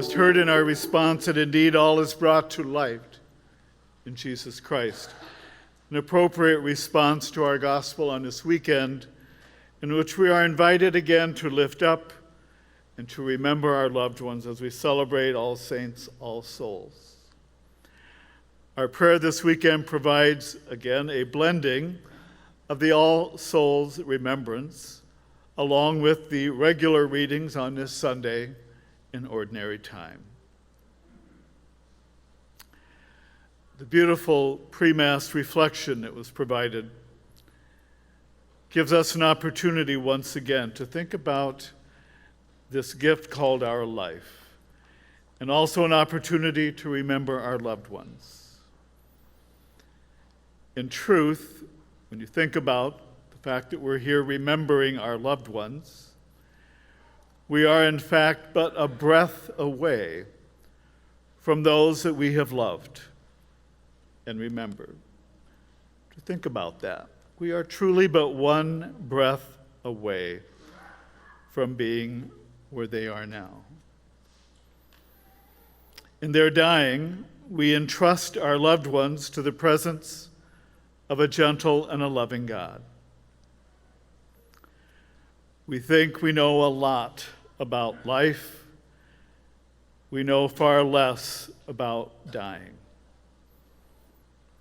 just heard in our response that indeed all is brought to light in Jesus Christ. An appropriate response to our gospel on this weekend, in which we are invited again to lift up and to remember our loved ones as we celebrate All Saints, All Souls. Our prayer this weekend provides, again, a blending of the All Souls remembrance, along with the regular readings on this Sunday in ordinary time. The beautiful pre-Mass reflection that was provided gives us an opportunity once again to think about this gift called our life, and also an opportunity to remember our loved ones. In truth, when you think about the fact that we're here remembering our loved ones, we are in fact but a breath away from those that we have loved and remembered. To think about that. We are truly but one breath away from being where they are now. In their dying, we entrust our loved ones to the presence of a gentle and a loving God. We think we know a lot about life. We know far less about dying.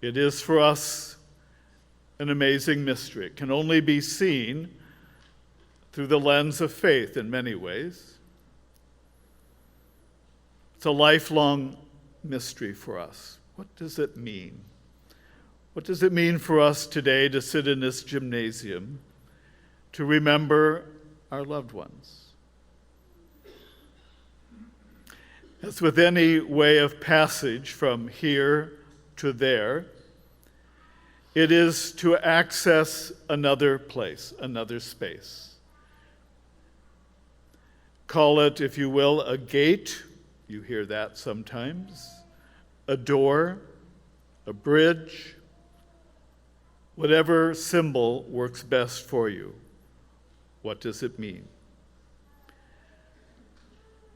It is for us an amazing mystery. It can only be seen through the lens of faith in many ways. It's a lifelong mystery for us. What does it mean? What does it mean for us today to sit in this gymnasium to remember our loved ones? As with any way of passage from here to there, it is to access another place, another space. Call it, if you will, a gate. You hear that sometimes. A door, a bridge, whatever symbol works best for you. What does it mean?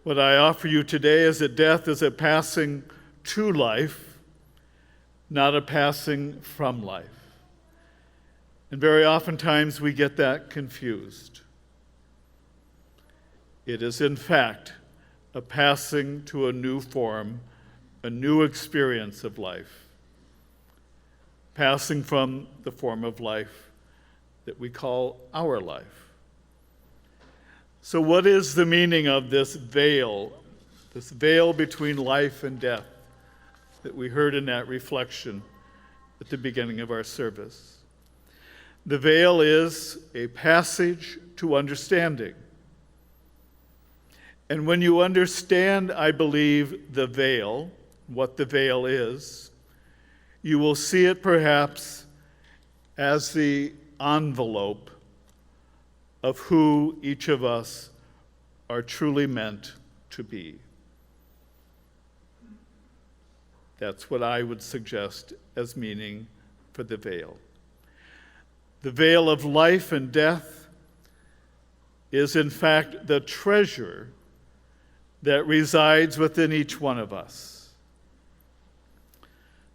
What I offer you today is that death is a passing to life, not a passing from life. And very oftentimes we get that confused. It is, in fact, a passing to a new form, a new experience of life, passing from the form of life that we call our life. So what is the meaning of this veil between life and death that we heard in that reflection at the beginning of our service? The veil is a passage to understanding. And when you understand, I believe, the veil, what the veil is, you will see it perhaps as the envelope of who each of us are truly meant to be. That's what I would suggest as meaning for the veil. The veil of life and death is, in fact, the treasure that resides within each one of us.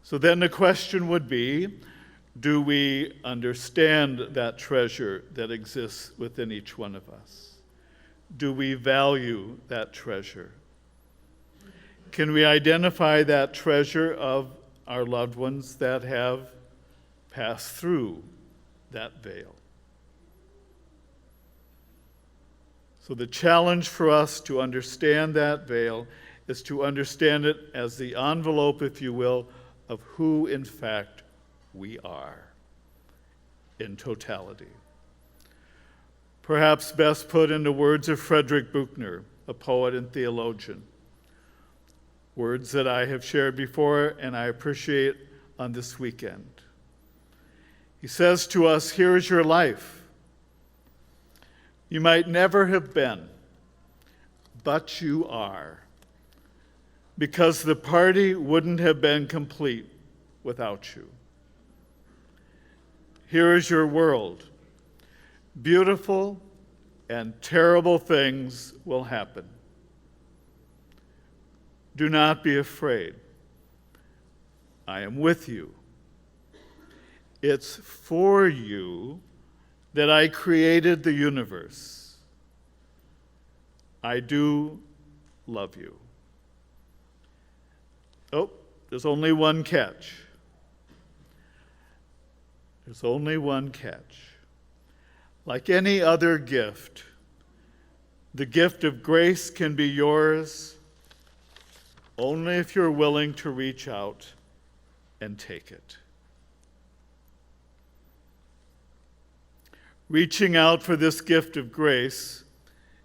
So then the question would be, do we understand that treasure that exists within each one of us? Do we value that treasure? Can we identify that treasure of our loved ones that have passed through that veil? So the challenge for us to understand that veil is to understand it as the envelope, if you will, of who in fact we are in totality. Perhaps best put in the words of Frederick Buechner, a poet and theologian. Words that I have shared before and I appreciate on this weekend. He says to us, here is your life. You might never have been, but you are. Because the party wouldn't have been complete without you. Here is your world. Beautiful and terrible things will happen. Do not be afraid. I am with you. It's for you that I created the universe. I do love you. Oh, there's only one catch. There's only one catch. Like any other gift, the gift of grace can be yours only if you're willing to reach out and take it. Reaching out for this gift of grace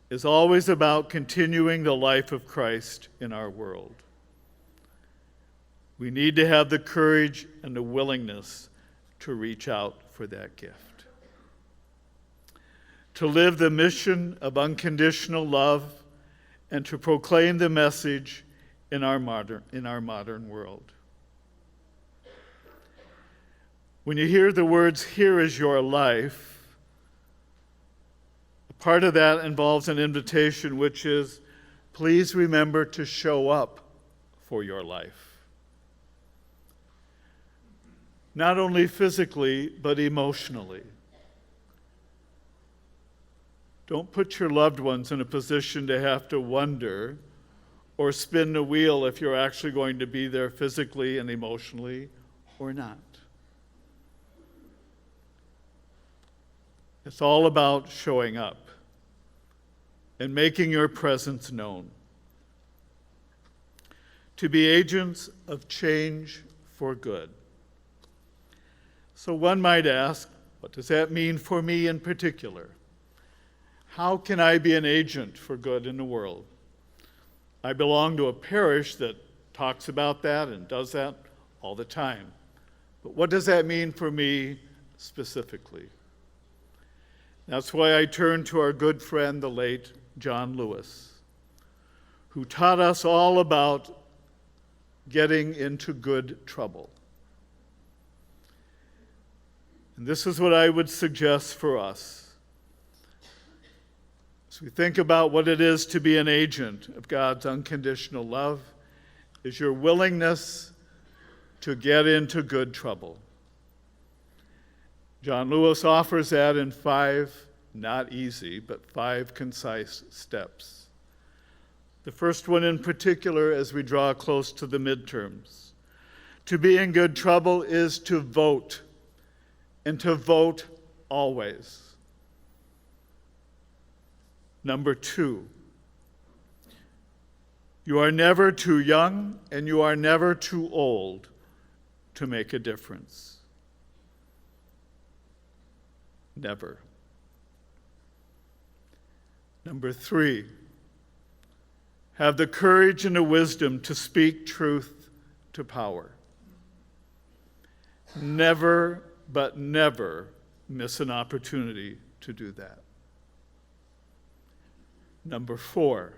is always about continuing the life of Christ in our world. We need to have the courage and the willingness to reach out for that gift. To live the mission of unconditional love and to proclaim the message in our modern world. When you hear the words, "Here is your life," part of that involves an invitation, which is, please remember to show up for your life. Not only physically, but emotionally. Don't put your loved ones in a position to have to wonder or spin the wheel if you're actually going to be there physically and emotionally or not. It's all about showing up and making your presence known. To be agents of change for good. So one might ask, what does that mean for me in particular? How can I be an agent for good in the world? I belong to a parish that talks about that and does that all the time. But what does that mean for me specifically? That's why I turn to our good friend, the late John Lewis, who taught us all about getting into good trouble. And this is what I would suggest for us. As we think about what it is to be an agent of God's unconditional love, is your willingness to get into good trouble. John Lewis offers that in 5, not easy, but 5 concise steps. The first one in particular, as we draw close to the midterms. To be in good trouble is to vote, and to vote always. Number 2, you are never too young and you are never too old to make a difference. Never. Number 3, have the courage and the wisdom to speak truth to power. Never, but never miss an opportunity to do that. Number 4,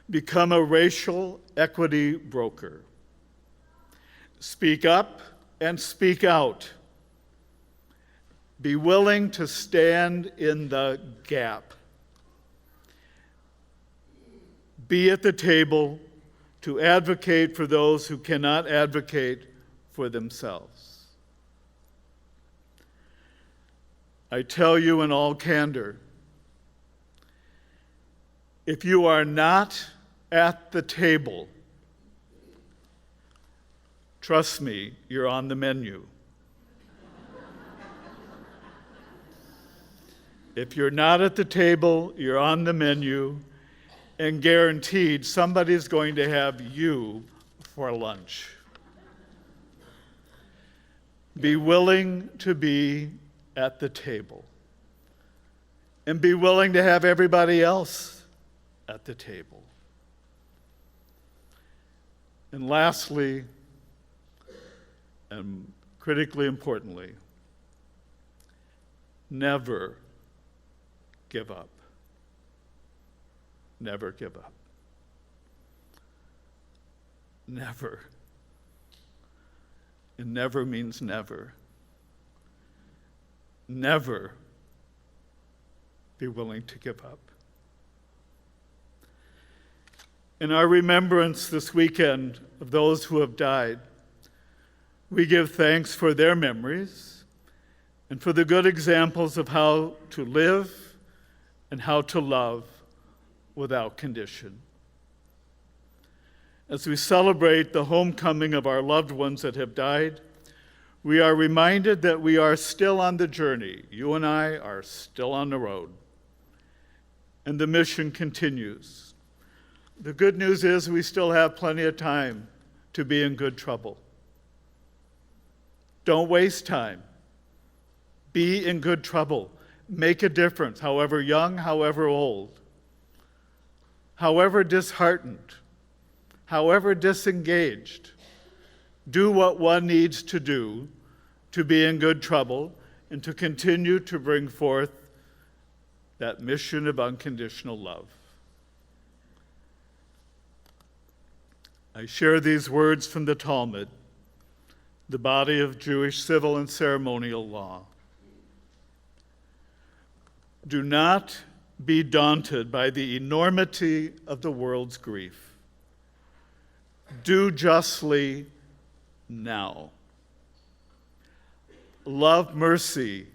become a racial equity broker. Speak up and speak out. Be willing to stand in the gap. Be at the table to advocate for those who cannot advocate for themselves. I tell you in all candor, if you are not at the table, trust me, you're on the menu. If you're not at the table, you're on the menu, and guaranteed somebody's going to have you for lunch. Be willing to be at the table, and be willing to have everybody else at the table. And lastly, and critically importantly, never give up. Never give up. Never. And never means never. Never be willing to give up. In our remembrance this weekend of those who have died, we give thanks for their memories and for the good examples of how to live and how to love without condition. As we celebrate the homecoming of our loved ones that have died, we are reminded that we are still on the journey. You and I are still on the road. And the mission continues. The good news is we still have plenty of time to be in good trouble. Don't waste time. Be in good trouble. Make a difference, however young, however old, however disheartened, however disengaged. Do what one needs to do to be in good trouble and to continue to bring forth that mission of unconditional love. I share these words from the Talmud, the body of Jewish civil and ceremonial law. Do not be daunted by the enormity of the world's grief. Do justly now. Love mercy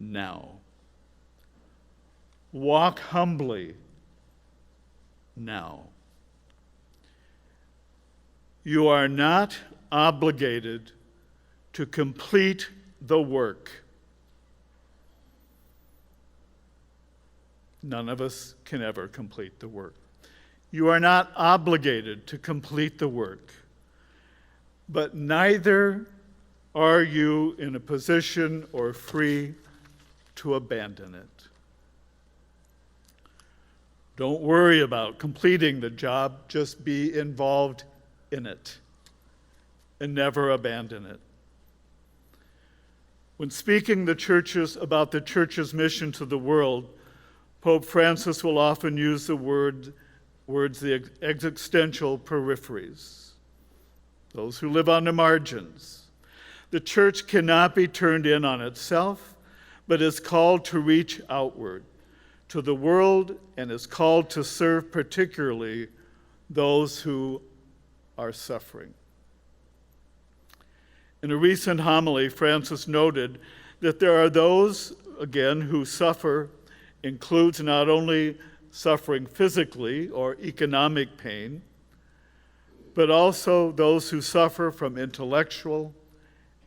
now. Walk humbly now. You are not obligated to complete the work. None of us can ever complete the work. You are not obligated to complete the work, but neither are you in a position or free to abandon it. Don't worry about completing the job, just be involved in it and never abandon it. When speaking about the church's mission to the world, Pope Francis will often use the words the existential peripheries, those who live on the margins. The church cannot be turned in on itself, but is called to reach outward to the world and is called to serve particularly those who are suffering. In a recent homily, Francis noted that there are those, again, who suffer includes not only suffering physically or economic pain, but also those who suffer from intellectual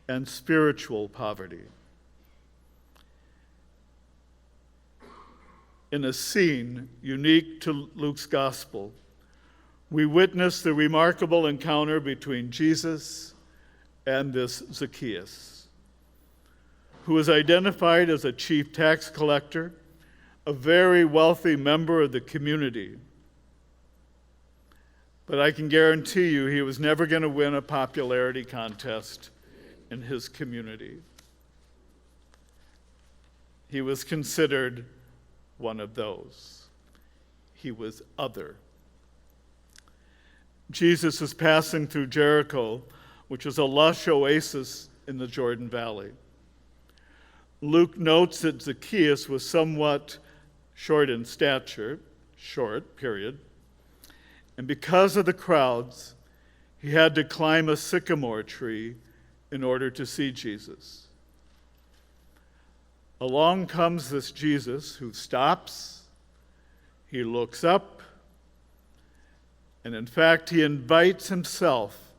and spiritual poverty. In a scene unique to Luke's gospel, we witness the remarkable encounter between Jesus and this Zacchaeus, who is identified as a chief tax collector, a very wealthy member of the community. But I can guarantee you he was never going to win a popularity contest in his community. He was considered one of those. He was other. Jesus is passing through Jericho, which is a lush oasis in the Jordan Valley. Luke notes that Zacchaeus was somewhat short in stature, period. And because of the crowds, he had to climb a sycamore tree in order to see Jesus. Along comes this Jesus who stops, he looks up, and in fact, he invites himself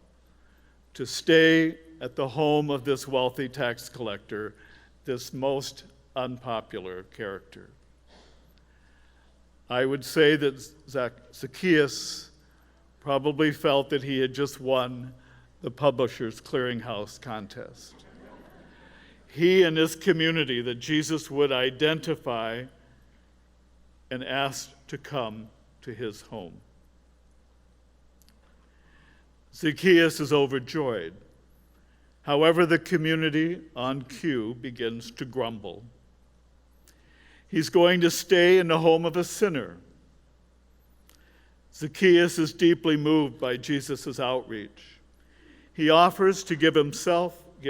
to stay at the home of this wealthy tax collector, this most unpopular character. I would say that Zacchaeus probably felt that he had just won the Publishers Clearinghouse contest. He and his community that Jesus would identify and ask to come to his home. Zacchaeus is overjoyed. However, the community on cue begins to grumble. He's going to stay in the home of a sinner. Zacchaeus is deeply moved by Jesus' outreach. He offers to give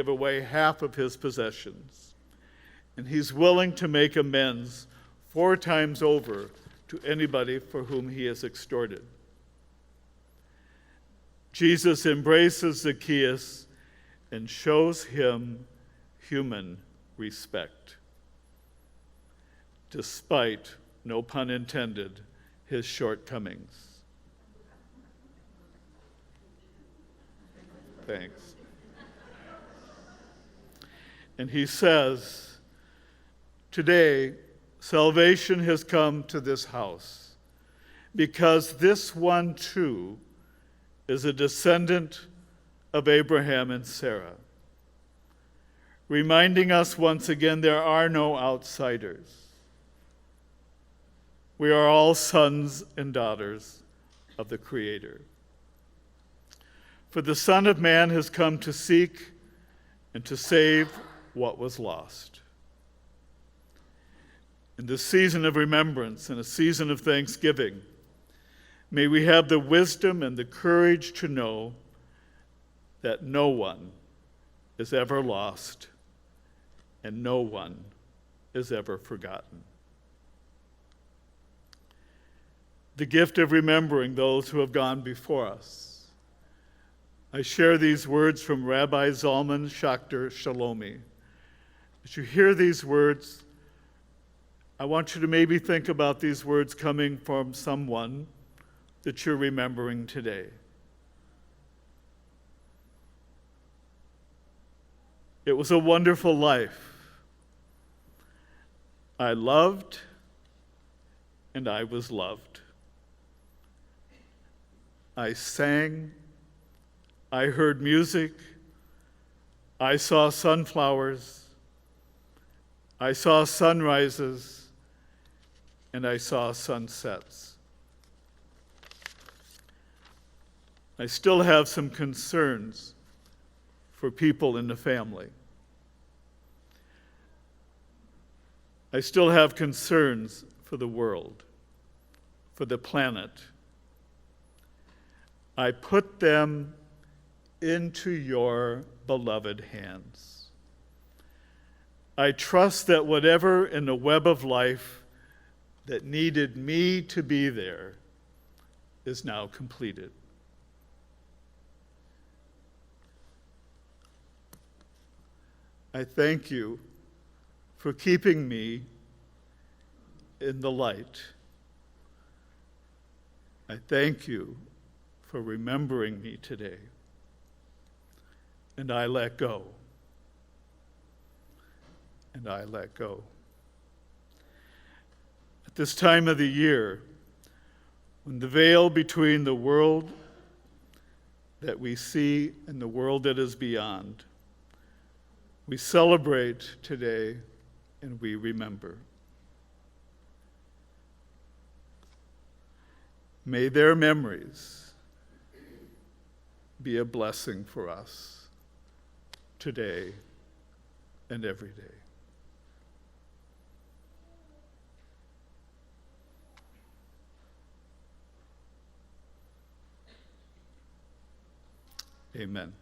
away half of his possessions, and he's willing to make amends 4 times over to anybody for whom he has extorted. Jesus embraces Zacchaeus and shows him human respect, despite, no pun intended, his shortcomings. Thanks. And he says, "Today, salvation has come to this house, because this one too is a descendant of Abraham and Sarah," reminding us once again there are no outsiders. We are all sons and daughters of the Creator. For the Son of Man has come to seek and to save what was lost. In this season of remembrance and a season of thanksgiving, may we have the wisdom and the courage to know that no one is ever lost and no one is ever forgotten. The gift of remembering those who have gone before us. I share these words from Rabbi Zalman Schachter Shalomi. As you hear these words, I want you to maybe think about these words coming from someone that you're remembering today. It was a wonderful life. I loved and I was loved. I sang, I heard music, I saw sunflowers, I saw sunrises, and I saw sunsets. I still have some concerns for people in the family. I still have concerns for the world, for the planet. I put them into your beloved hands. I trust that whatever in the web of life that needed me to be there is now completed. I thank you for keeping me in the light. I thank you for remembering me today. And I let go. And I let go. At this time of the year, when the veil between the world that we see and the world that is beyond, we celebrate today and we remember. May their memories be a blessing for us today and every day. Amen.